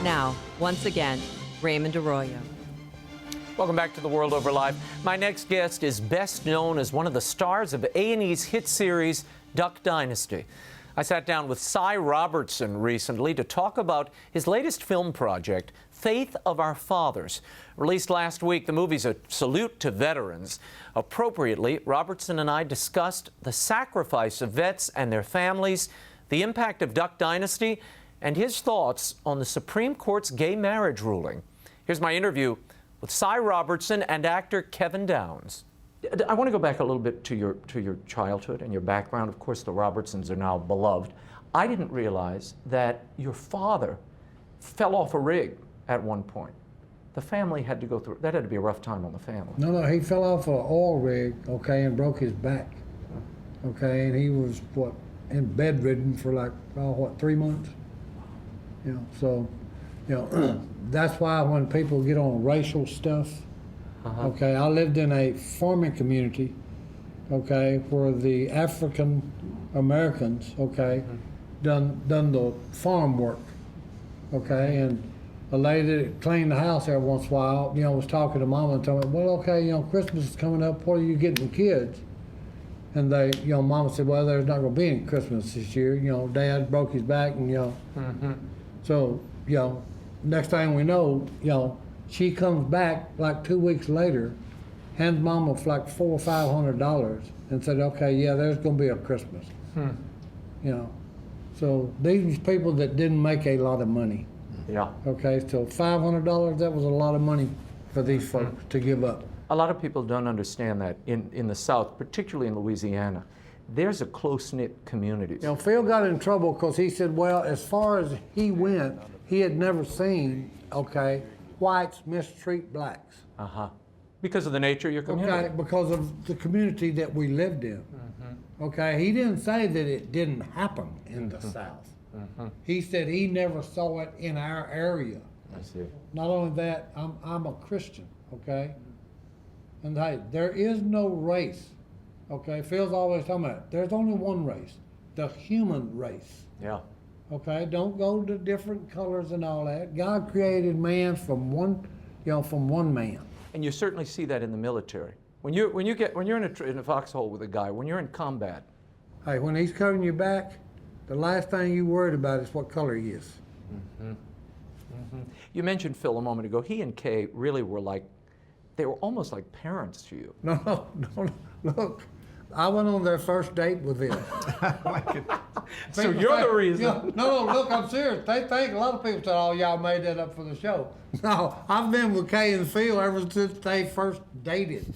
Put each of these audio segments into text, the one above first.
Now, once again, Raymond Arroyo. Welcome back to The World Over Live. My next guest is best known as one of the stars of A&E's hit series, Duck Dynasty. I sat down with Si Robertson recently to talk about his latest film project, Faith of Our Fathers. Released last week, the movie's a salute to veterans. Appropriately, Robertson and I discussed the sacrifice of vets and their families, the impact of Duck Dynasty, and his thoughts on the Supreme Court's gay marriage ruling. Here's my interview with Si Robertson and actor Kevin Downs. I want to go back a little bit to your childhood and your background. Of course, the Robertsons are now beloved. I didn't realize that your father fell off a rig at one point. The family had to go through, that had to be a rough time on the family. No, he fell off an oil rig, okay, and broke his back, okay, and he was, in bedridden for like, 3 months? So, that's why when people get on racial stuff, okay, I lived in a farming community, okay, where the African Americans, okay, done the farm work, okay, and a lady that cleaned the house every once in a while, was talking to Mama and told me, well, okay, Christmas is coming up, what are you getting the kids? And they, Mama said, well, there's not going to be any Christmas this year. Dad broke his back, and so, next thing we know, she comes back like 2 weeks later, hands Mama for like $400 or $500, and said, okay, yeah, there's going to be a Christmas. So these people that didn't make a lot of money. Yeah. Okay, so $500, that was a lot of money for these folks to give up. A lot of people don't understand that in the South, particularly in Louisiana, there's a close-knit community. Phil got in trouble because he said, well, as far as he went, he had never seen, okay, whites mistreat blacks. Because of the nature of your community. Okay, because of the community that we lived in. Okay, he didn't say that it didn't happen in the South. He said he never saw it in our area. I see. Not only that, I'm a Christian, okay? And hey, there is no race, okay? Phil's always talking about it. There's only one race, the human race. Yeah. Okay, don't go to different colors and all that. God created man from one man. And you certainly see that in the military. When you're in a foxhole with a guy, when you're in combat. Hey, when he's covering your back, the last thing you worried about is what color he is. You mentioned Phil a moment ago. He and Kay really were they were almost like parents to you. No. Look, I went on their first date with them. So you're the reason. No, look, I'm serious. They think, a lot of people said, oh, y'all made that up for the show. No, I've been with Kay and Phil ever since they first dated.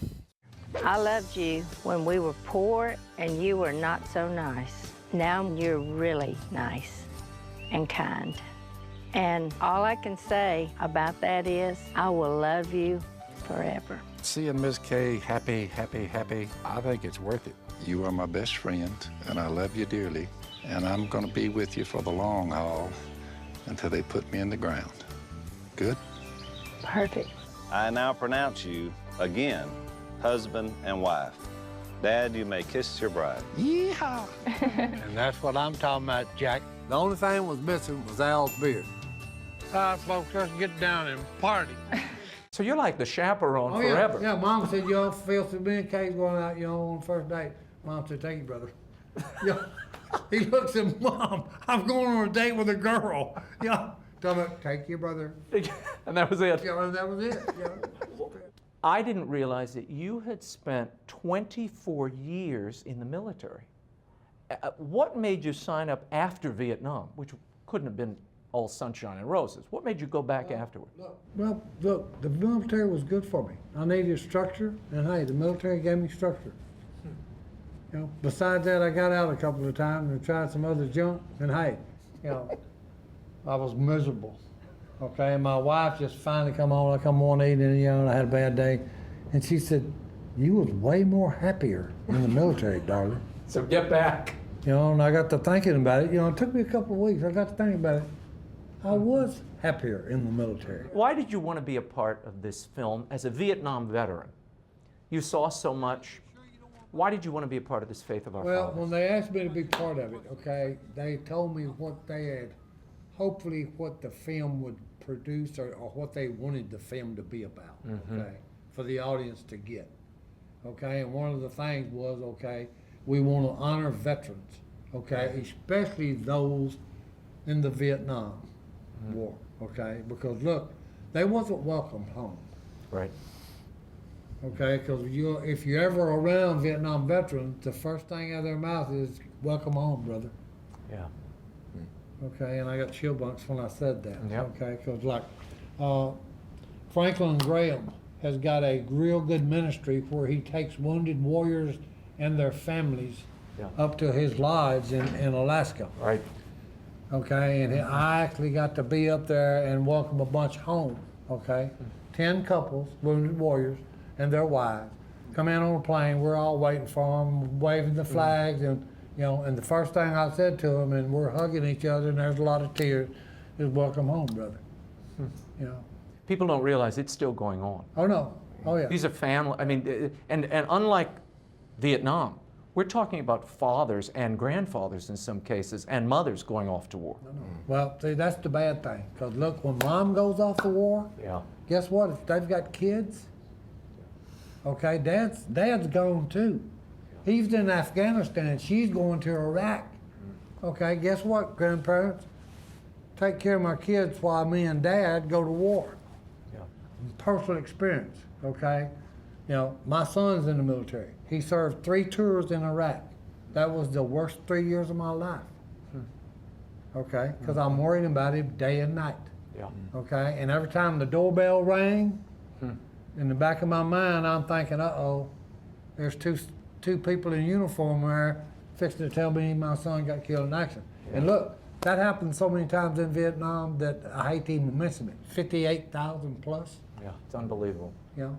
I loved you when we were poor and you were not so nice. Now you're really nice and kind. And all I can say about that is I will love you forever. Seeing Miss Kay happy, I think it's worth it. You are my best friend, and I love you dearly, and I'm going to be with you for the long haul until they put me in the ground. Good? Perfect. I now pronounce you, again, husband and wife. Dad, you may kiss your bride. Yeehaw! And that's what I'm talking about, Jack. The only thing was missing was Al's beard. All right, folks, let's get down and party. So you're like the chaperone forever. Yeah, Mom said, Phil said, me and Kay's going out, on the first date. Mom said, take your brother. He looks at Mom, I'm going on a date with a girl. Tell me, take your brother. And that was it. Yeah, that was it. I didn't realize that you had spent 24 years in the military. What made you sign up after Vietnam, which couldn't have been all sunshine and roses? What made you go back afterward? Well, look, the military was good for me. I needed structure, and hey, the military gave me structure. Besides that, I got out a couple of times and tried some other junk, and hey, I was miserable. Okay, and my wife just finally come on. I come one evening, and I had a bad day, and she said, "You was way more happier in the military, darling." So get back. And I got to thinking about it. It took me a couple of weeks. I got to thinking about it. I was happier in the military. Why did you want to be a part of this film as a Vietnam veteran? You saw so much. Why did you want to be a part of this Faith of Our Fathers? Well, when they asked me to be part of it, okay, they told me what they had hopefully what the film would produce or what they wanted the film to be about, okay, for the audience to get, okay? And one of the things was, okay, we want to honor veterans, okay, especially those in the Vietnam War, okay? Because look, they wasn't welcome home. Right. Okay, because if you're ever around Vietnam veterans, the first thing out of their mouth is "Welcome home, brother." Yeah. Okay, and I got chill bumps when I said that. Yep. Okay, because like Franklin Graham has got a real good ministry where he takes wounded warriors and their families up to his lodge in Alaska. Right. Okay, and I actually got to be up there and welcome a bunch home. Okay, 10 couples, wounded warriors, and their wives come in on a plane. We're all waiting for them, waving the flags, and and the first thing I said to them, and we're hugging each other, and there's a lot of tears, is "Welcome home, brother." People don't realize it's still going on. Oh no, oh yeah. These are family. I mean, and unlike Vietnam, we're talking about fathers and grandfathers in some cases, and mothers going off to war. Well, see, that's the bad thing. Because look, when mom goes off to war, guess what? If they've got kids, okay, dad's gone too. He's in Afghanistan, she's going to Iraq. Okay, guess what, grandparents? Take care of my kids while me and dad go to war. Personal experience, okay? My son's in the military. He served 3 tours in Iraq. That was the worst 3 years of my life. Okay, because I'm worried about him day and night. Okay, and every time the doorbell rang, in the back of my mind, I'm thinking, uh-oh, there's two people in uniform there fixing to tell me my son got killed in action. And look, that happened so many times in Vietnam that I hate to even mention it. 58,000 plus. Yeah, it's unbelievable.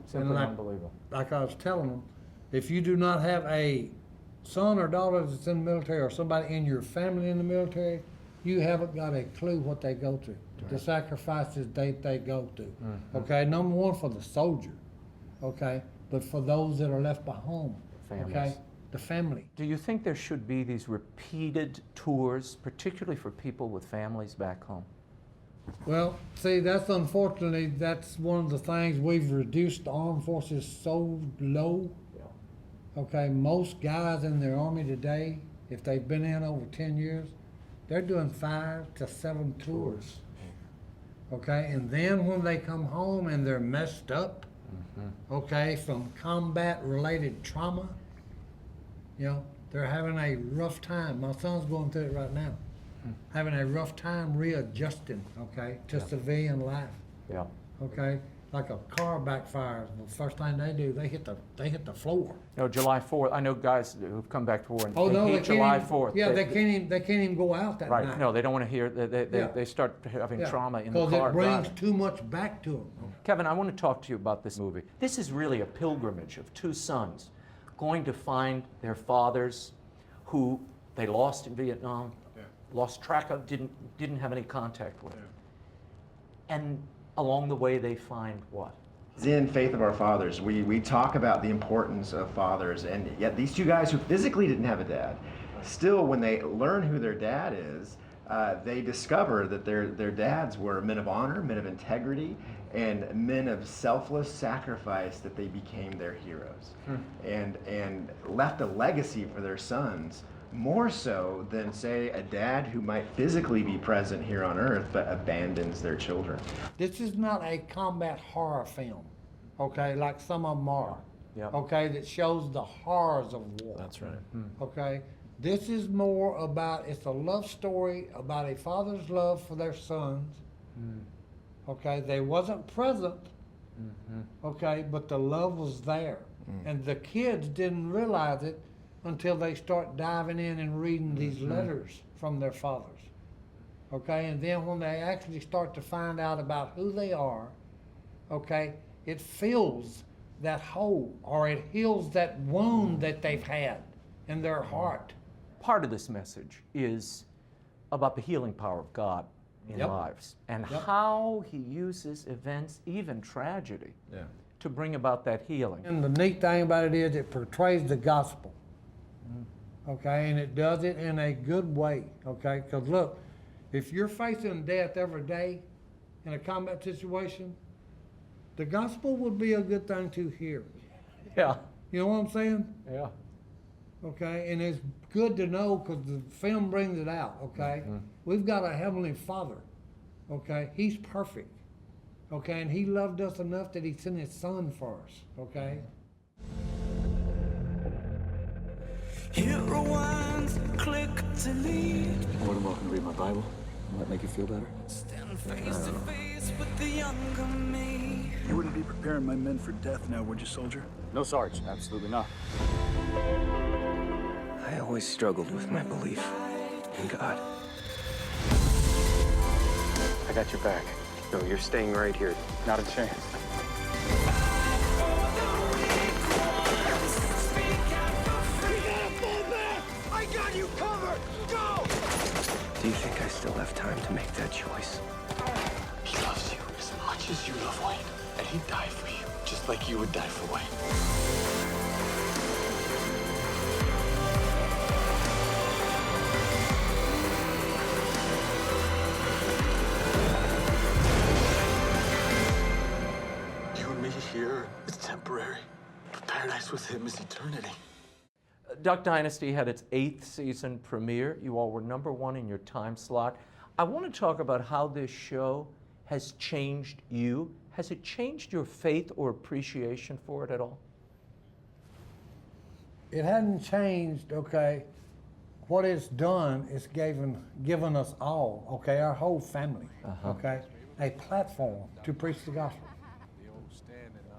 Simply and unbelievable. Like I was telling them, if you do not have a son or daughter that's in the military or somebody in your family in the military, you haven't got a clue what they go through, the sacrifices they go through. Okay, number one for the soldier, okay, but for those that are left behind, okay, the family. Do you think there should be these repeated tours, particularly for people with families back home? Well, see, that's unfortunately, that's one of the things we've reduced the armed forces so low. Okay, most guys in the Army today, if they've been in over 10 years, they're doing 5 to 7 tours. Okay, and then when they come home and they're messed up, okay, from combat-related trauma, they're having a rough time. My son's going through it right now. Having a rough time readjusting, okay, to civilian life. Okay, like a car backfires. The first thing they do, they hit the floor. July 4th. I know guys who've come back to war and they hate July 4th. Yeah, they can't even go out that night. Right. No, they don't want to hear. They start having trauma in the car. Because it brings driving. too much back to them. Kevin, I want to talk to you about this movie. This is really a pilgrimage of 2 sons going to find their fathers, who they lost in Vietnam. Lost track of, didn't have any contact with. And along the way they find what? In Faith of Our Fathers, we talk about the importance of fathers, and yet these 2 guys who physically didn't have a dad, still when they learn who their dad is, they discover that their dads were men of honor, men of integrity, and men of selfless sacrifice, that they became their heroes, and left a legacy for their sons, more so than, say, a dad who might physically be present here on earth but abandons their children. This is not a combat horror film, okay, like some of them are, okay, that shows the horrors of war. That's right. Okay, this is more about, it's a love story about a father's love for their sons. Okay, they wasn't present, okay, but the love was there. And the kids didn't realize it until they start diving in and reading these letters from their fathers. Okay, and then when they actually start to find out about who they are, okay, it fills that hole, or it heals that wound that they've had in their heart. Part of this message is about the healing power of God in lives, and how he uses events, even tragedy, to bring about that healing. And the neat thing about it is it portrays the gospel. Okay, and it does it in a good way, okay? Because look, if you're facing death every day in a combat situation, the gospel would be a good thing to hear. Yeah. You know what I'm saying? Yeah. Okay, and it's good to know because the film brings it out, okay? We've got a Heavenly Father, okay? He's perfect, okay? And He loved us enough that He sent His Son for us, okay? Hero ones click to lead. More than welcome to read my Bible. Might make you feel better. Stand face to face with the younger me. You wouldn't be preparing my men for death now, would you, soldier? No, Sarge. Absolutely not. I always struggled with my belief in God. I got your back. No, you're staying right here. Not a chance. I got you covered! Go! Do you think I still have time to make that choice? He loves you as much as you love Wayne. And he'd die for you, just like you would die for Wayne. You and me here is temporary. But paradise with him is eternity. Duck Dynasty had its 8th season premiere. You all were #1 in your time slot. I want to talk about how this show has changed you. Has it changed your faith or appreciation for it at all? It hadn't changed, okay? What it's done is given us all, okay, our whole family, okay, a platform to preach the gospel.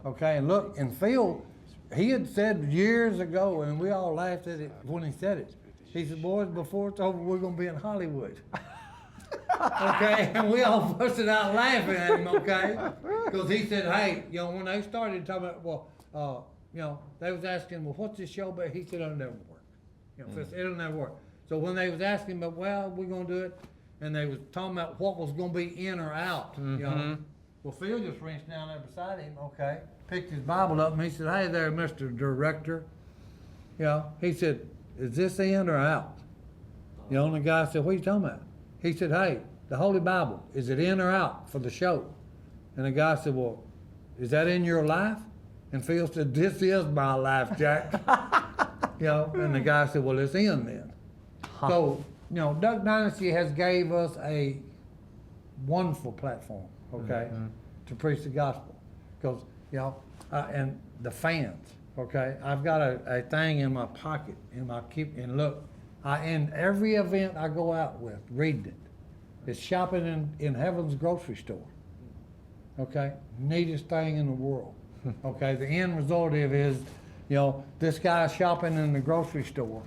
Okay, and look, and Phil, he had said years ago, and we all laughed at it when he said it. He said, boys, before it's over, we're going to be in Hollywood. Okay, and we all busted out laughing at him, okay? Because he said, hey, you know, when they started talking about, well, you know, they was asking, well, what's this show about? He said, it'll never work. You know, it'll never work. So when they was asking about, well, we're going to do it, and they was talking about what was going to be in or out, you know. Well, Phil just reached down there beside him, okay, picked his Bible up, and he said, hey there, Mr. Director. You know, he said, is this in or out? You know, and the guy said, what are you talking about? He said, hey, the Holy Bible, is it in or out for the show? And the guy said, well, is that in your life? And Phil said, this is my life, Jack. You know, and the guy said, well, it's in then. So, you know, Duck Dynasty has gave us a wonderful platform, okay, to preach the gospel. Because, you know, and the fans, okay, I've got a thing in my pocket, and look, in every event I go out with, reading it, it's shopping in heaven's grocery store, okay, neatest thing in the world, okay, the end result of it is, you know, this guy's shopping in the grocery store,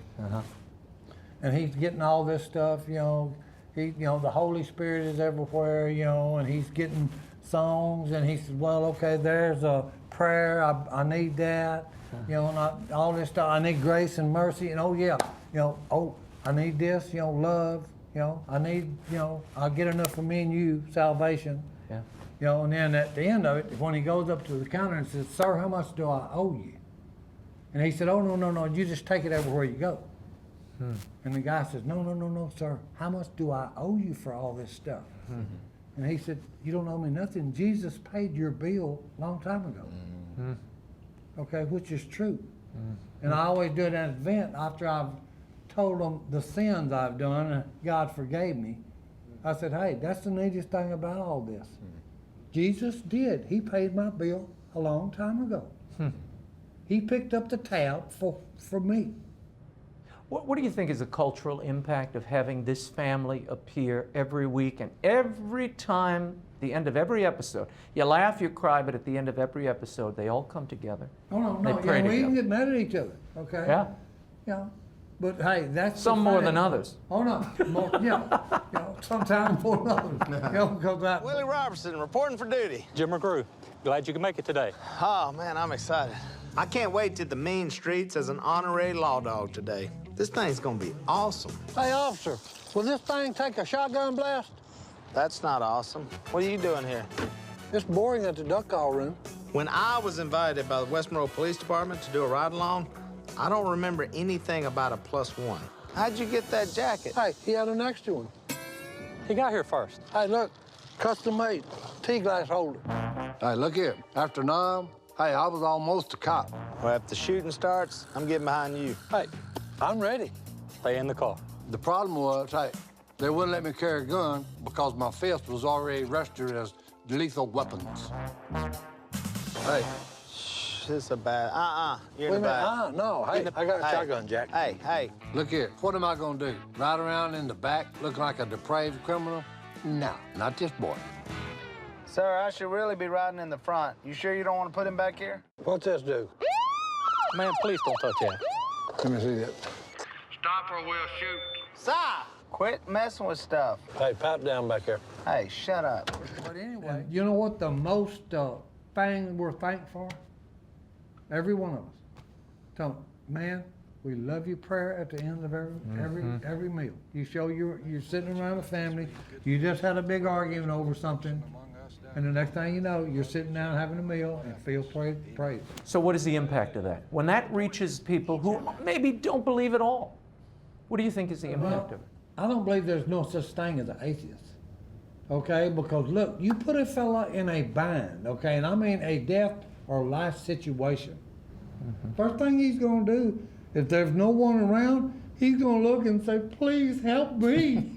and he's getting all this stuff, you know, you know, the Holy Spirit is everywhere, you know, and he's getting songs, and he says, well, okay, there's a prayer, I need that, you know, and all this stuff, I need grace and mercy, and oh yeah, you know, oh, I need this, you know, love, you know, I need, you know, I'll get enough for me and you, salvation, you know, and then at the end of it, when he goes up to the counter and says, sir, how much do I owe you? And he said, oh, no, you just take it everywhere you go. And the guy says, no, sir, how much do I owe you for all this stuff? And he said, you don't owe me nothing. Jesus paid your bill a long time ago. Okay, which is true. And I always do it at an event after I've told them the sins I've done and God forgave me. I said, hey, that's the neatest thing about all this. Jesus did. He paid my bill a long time ago. He picked up the tab for me. What do you think is the cultural impact of having this family appear every week, and every time, the end of every episode, you laugh, you cry, but at the end of every episode, they all come together. Oh, no, They pray we together. even get mad at each other, okay? Yeah. Yeah. But hey, that's Some the more thing. than others. Oh no, more, you know, sometimes more than others. You know, because that. Willie Robertson, reporting for duty. Jim McGrew, glad you could make it today. Oh, man, I'm excited. I can't wait to the mean streets as an honorary law dog today. This thing's gonna be awesome. Hey, officer, will this thing take a shotgun blast? That's not awesome. What are you doing here? It's boring at the duck call room. When I was invited by the West Monroe Police Department to do a ride-along, I don't remember anything about a +1. How'd you get that jacket? Hey, he had an extra one. He got here first. Hey, look, custom made tea glass holder. Hey, look here. After Nam, hey, I was almost a cop. Well, if the shooting starts, I'm getting behind you. Hey, I'm ready. Stay in the car. The problem was, hey, they wouldn't let me carry a gun because my fist was already registered as lethal weapons. Hey. This is a bad, you're Wait in a the minute, back. no, hey, I got a shotgun, Jack. Hey. Look here, what am I gonna do? Ride around in the back looking like a depraved criminal? No, not this boy. Sir, I should really be riding in the front. You sure you don't want to put him back here? What's this do? Man, please don't touch that. Let me see that. Stop or we'll shoot. Si! Quit messing with stuff. Hey, pipe down back there. Hey, shut up. But anyway, you know what the most thing we're thankful for? Every one of us. Tell them, man, we love you prayer at the end of every meal. You show you're sitting around a family, you just had a big argument over something, and the next thing you know, you're sitting down having a meal and feel praise. So what is the impact of that? When that reaches people who maybe don't believe at all, what do you think is the impact of it? I don't believe there's no such thing as an atheist. Okay, because look, you put a fella in a bind, okay, and I mean a death or life situation. First thing he's gonna do, if there's no one around, he's gonna look and say, please help me.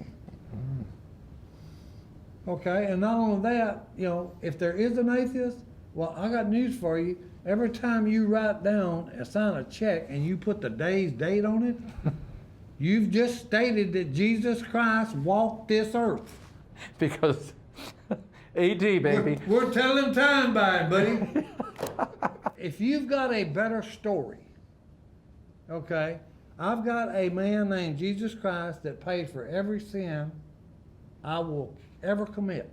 Okay, and not only that, you know, if there is an atheist, well, I got news for you. Every time you write down and sign a check and you put the day's date on it, you've just stated that Jesus Christ walked this earth. Because AD, baby. We're telling time by it, buddy. If you've got a better story, okay, I've got a man named Jesus Christ that paid for every sin I will ever commit.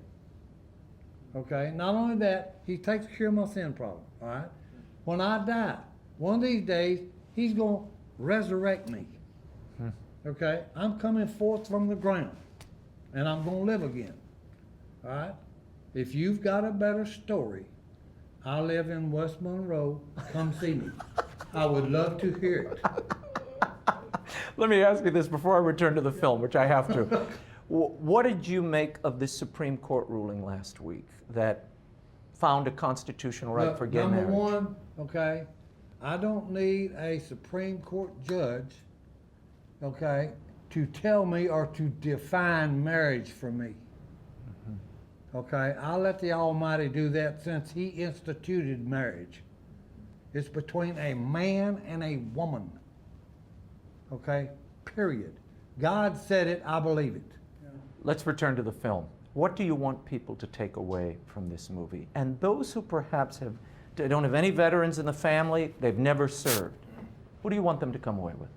Okay, not only that, he takes care of my sin problem, all right? When I die, one of these days, he's going to resurrect me. Okay, I'm coming forth from the ground, and I'm going to live again, all right? If you've got a better story, I live in West Monroe, come see me. I would love to hear it. Let me ask you this before I return to the film, which I have to. What did you make of this Supreme Court ruling last week that found a constitutional right for gay marriage? Number one, okay, I don't need a Supreme Court judge, okay, to tell me or to define marriage for me. Okay, I'll let the Almighty do that since he instituted marriage. It's between a man and a woman. Okay, period. God said it, I believe it. Let's return to the film. What do you want people to take away from this movie? And those who perhaps don't have any veterans in the family, they've never served, what do you want them to come away with?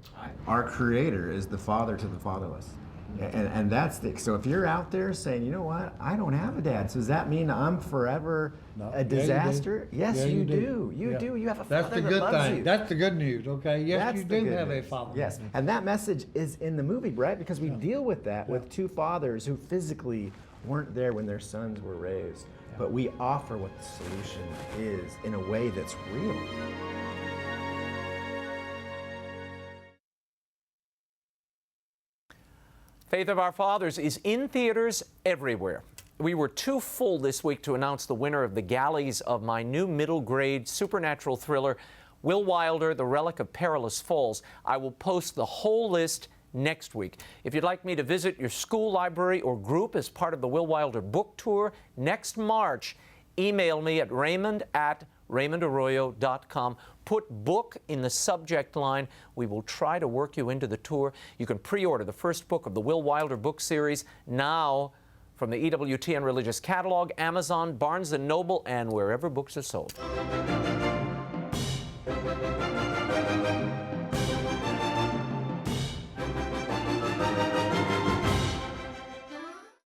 Our Creator is the father to the fatherless. And that's so if you're out there saying, you know what, I don't have a dad, so does that mean I'm forever a disaster? Yes, you do. You do. You have a father that loves you. That's the good news, okay? Yes, you do have a father. Yes, and that message is in the movie, Brett, because we deal with that with two fathers who physically weren't there when their sons were raised. But we offer what the solution is in a way that's real. Faith of Our Fathers is in theaters everywhere. We were too full this week to announce the winner of the galleys of my new middle grade supernatural thriller, Will Wilder, The Relic of Perilous Falls. I will post the whole list next week. If you'd like me to visit your school library or group as part of the Will Wilder book tour next March, email me at raymond@raymondarroyo.com. Put book in the subject line. We will try to work you into the tour. You can pre-order the first book of the Will Wilder book series now from the EWTN Religious Catalog, Amazon, Barnes & Noble, and wherever books are sold.